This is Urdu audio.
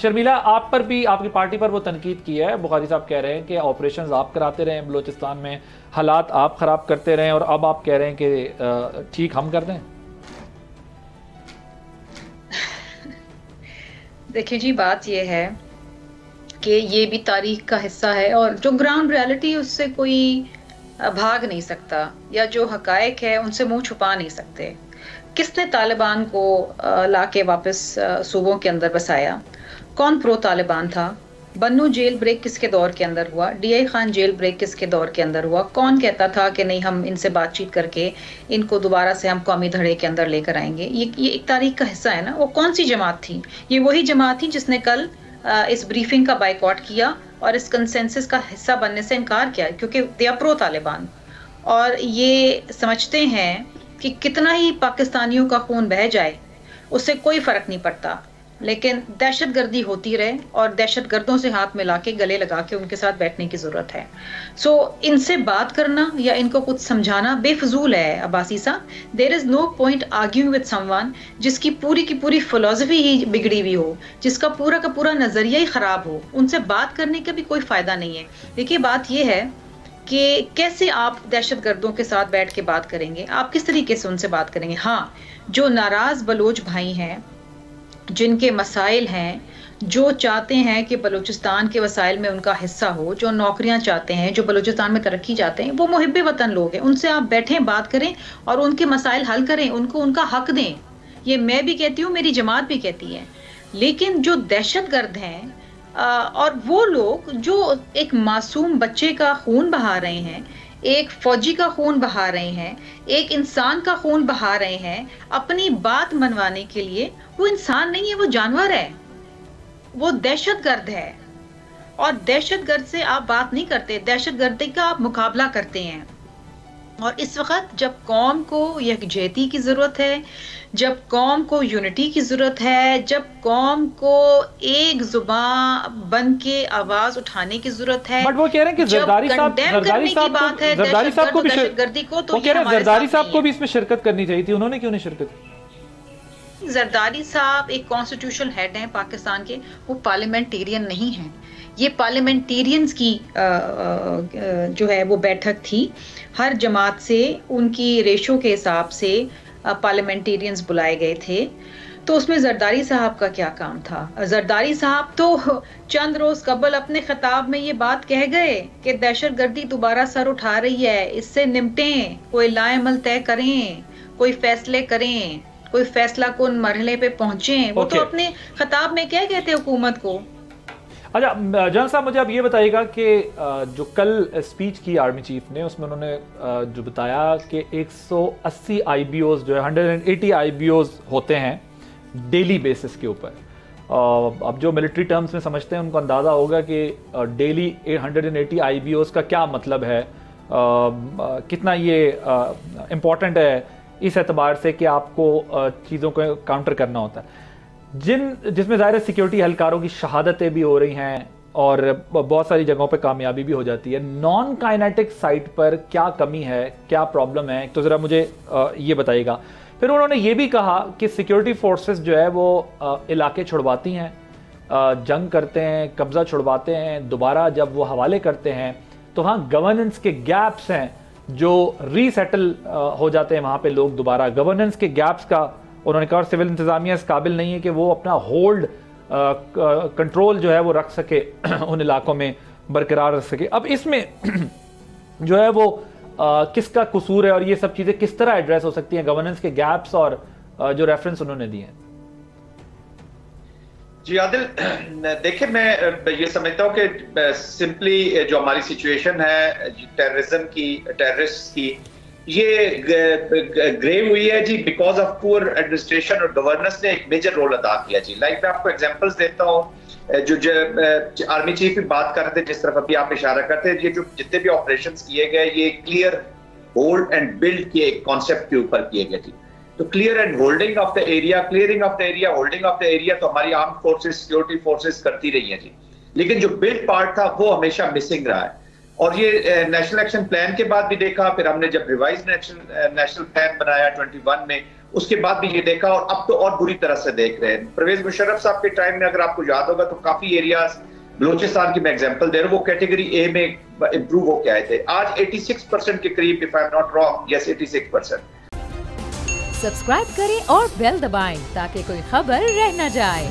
شرمیلا آپ پر بھی، آپ کی پارٹی پر وہ تنقید کی ہے، بخاری صاحب کہہ رہے ہیں کہ آپریشنز آپ کراتے رہے ہیں بلوچستان میں، حالات آپ خراب کرتے رہے ہیں، اور اب آپ کہہ رہے ہیں کہ ٹھیک ہم کر دیں. دیکھیں جی، بات یہ ہے کہ یہ بھی تاریخ کا حصہ ہے، اور جو گراؤنڈ ریالٹی اس سے کوئی بھاگ نہیں سکتا، یا جو حقائق ہے ان سے منہ چھپا نہیں سکتے. کس نے طالبان کو لا کے واپس صوبوں کے اندر بسایا؟ کون پرو طالبان تھا؟ بنو جیل بریک کس کے دور کے اندر ہوا؟ D I Khan jail break کس کے دور کے اندر ہوا؟ کون کہتا تھا کہ نہیں ہم ان سے بات چیت کر کے ان کو دوبارہ سے ہم قومی دھڑے کے اندر لے کر آئیں گے؟ یہ ایک تاریخ کا حصہ ہے نا. وہ کون سی جماعت تھی؟ یہ وہی جماعت تھی جس نے کل اس بریفنگ کا بائیکاٹ کیا اور اس کنسنسس کا حصہ بننے سے انکار کیا، کیونکہ دے آر پرو طالبان، اور یہ سمجھتے ہیں کہ کتنا ہی پاکستانیوں کا خون بہہ جائے اس سے کوئی فرق نہیں پڑتا، لیکن دہشت گردی ہوتی رہے اور دہشت گردوں سے ہاتھ ملا کے گلے لگا کے ان کے ساتھ بیٹھنے کی ضرورت ہے. سو ان سے بات کرنا یا ان کو کچھ سمجھانا بے فضول ہے عباسی صاحب. دیر از نو پوائنٹ آرگیونگ وتھ سم ون جس کی پوری فلسفی ہی بگڑی ہوئی ہو، جس کا پورا نظریہ ہی خراب ہو. ان سے بات کرنے کا بھی کوئی فائدہ نہیں ہے. دیکھیے بات یہ ہے کہ کیسے آپ دہشت گردوں کے ساتھ بیٹھ کے بات کریں گے، آپ کس طریقے سے ان سے بات کریں گے. ہاں، جو ناراض بلوچ بھائی ہیں، جن کے مسائل ہیں، جو چاہتے ہیں کہ بلوچستان کے وسائل میں ان کا حصہ ہو، جو نوکریاں چاہتے ہیں، جو بلوچستان میں ترقی چاہتے ہیں، وہ محب وطن لوگ ہیں. ان سے آپ بیٹھیں، بات کریں اور ان کے مسائل حل کریں، ان کو ان کا حق دیں. یہ میں بھی کہتی ہوں، میری جماعت بھی کہتی ہے. لیکن جو دہشت گرد ہیں اور وہ لوگ جو ایک معصوم بچے کا خون بہا رہے ہیں، ایک فوجی کا خون بہا رہے ہیں، ایک انسان کا خون بہا رہے ہیں اپنی بات منوانے کے لیے، وہ انسان نہیں ہے، وہ جانور ہے، وہ دہشت گرد ہے. اور دہشت گرد سے آپ بات نہیں کرتے، دہشت گردی کا آپ مقابلہ کرتے ہیں. اور اس وقت جب قوم کو یکجہتی کی ضرورت ہے، جب قوم کو یونٹی کی ضرورت ہے، جب قوم کو ایک زبان بن کے آواز اٹھانے کی ضرورت ہے، بٹ وہ کہہ رہے ہیں کہ جب کنڈیم کرنے کی بات ہے دہشت گرد اور دہشت گردی کو، تو یہ ہمارے زرداری ساتھ صاحب کو نہیں بھی اس میں شرکت کرنی چاہیے تھی، انہوں نے کیوں نہیں شرکت کی؟ ہے. زرداری صاحب ایک کانسٹیٹیوشنل ہیڈ ہیں پاکستان کے، وہ پارلیمنٹیرین نہیں ہیں. یہ پارلیمنٹیرینز کی جو ہے وہ بیٹھک تھی. ہر جماعت سے ان کی ریشو کے حساب سے پارلیمنٹیرینز بلائے گئے تھے. تو اس میں زرداری صاحب کا کیا کام تھا؟ زرداری صاحب تو چند روز قبل اپنے خطاب میں یہ بات کہہ گئے کہ دہشت گردی دوبارہ سر اٹھا رہی ہے، اس سے نمٹیں، کوئی لائے عمل طے کریں، کوئی فیصلے کریں، کوئی فیصلہ کن مرحلے پہ پہنچیں. وہ تو اپنے خطاب میں کہہ گئے تھے حکومت کو. اچھا جنرل صاحب، مجھے اب یہ بتائیے گا کہ جو کل اسپیچ کی آرمی چیف نے، اس میں انہوں نے جو بتایا کہ 180 آئی بی اوز جو ہے 180 آئی بی اوز ہوتے ہیں ڈیلی بیسس کے اوپر. اب جو ملٹری ٹرمز میں سمجھتے ہیں ان کو اندازہ ہوگا کہ ڈیلی 180 آئی بی اوز کا کیا مطلب ہے، کتنا یہ امپورٹنٹ ہے اس اعتبار سے کہ آپ کو چیزوں کو کاؤنٹر کرنا ہوتا ہے، جس میں ظاہر سیکیورٹی اہلکاروں کی شہادتیں بھی ہو رہی ہیں اور بہت ساری جگہوں پہ کامیابی بھی ہو جاتی ہے. نان کائنیٹک سائٹ پر کیا کمی ہے، کیا پرابلم ہے، تو ذرا مجھے یہ بتائیے گا. پھر انہوں نے یہ بھی کہا کہ سیکیورٹی فورسز جو ہے وہ علاقے چھڑواتی ہیں، جنگ کرتے ہیں، قبضہ چھڑواتے ہیں، دوبارہ جب وہ حوالے کرتے ہیں تو ہاں گورننس کے گیپس ہیں جو ری سیٹل ہو جاتے ہیں وہاں پہ لوگ دوبارہ. گورننس کے گیپس کا انہوں نے کہا اور سول انتظامیہ اس قابل نہیں ہے کہ وہ اپنا ہولڈ کنٹرول جو ہے وہ رکھ سکے، ان علاقوں میں برقرار رکھ سکے. اب اس میں جو ہے وہ کس کا قصور ہے اور یہ سب چیزیں کس طرح ایڈریس ہو سکتی ہیں، گورننس کے گیپس اور جو ریفرنس انہوں نے دیے ہیں؟ جی عادل، دیکھیں میں یہ سمجھتا ہوں کہ سمپلی جو ہماری سچویشن ہے ٹیررزم کی، ٹیررسٹ کی، یہ گرے ہوئی ہے جی بیکاز آف پور ایڈمنسٹریشن اور گورننس نے ایک میجر رول ادا کیا جی. لائک میں آپ کو ایگزامپلس دیتا ہوں، جو آرمی چیف بھی بات کر رہے تھے، جس طرف ابھی آپ اشارہ کرتے ہیں، یہ جو جتنے بھی آپریشنز کیے گئے یہ کلیئر ہولڈ اینڈ بلڈ کے ایک کانسیپٹ کے اوپر کیے گئے تھے. تو clear and holding of the area, clearing of the area, holding of the area تو ہماری آرم فورسز، سیکورٹی فورسز کرتی رہی ہیں جی. لیکن جو بلڈ پارٹ تھا وہ ہمیشہ مسنگ رہا ہے. اور یہ نیشنل ایکشن پلان کے بعد بھی دیکھا، پھر ہم نے جب ریوائز نیشنل پلان بنایا 21 میں، اس کے بعد بھی یہ دیکھا اور اب تو اور بری طرح سے دیکھ رہے ہیں. پرویز مشرف صاحب کے ٹائم میں اگر آپ کو یاد ہوگا تو کافی ایریاز بلوچستان کی میں ایگزامپل دے رہا ہوں وہ کیٹیگری اے میں امپروو ہو کے آئے تھے. آج 86% کے قریب if I'm not wrong, yes 86%. Subscribe کریں اور بیل دبائیں تاکہ کوئی خبر رہ نہ جائے.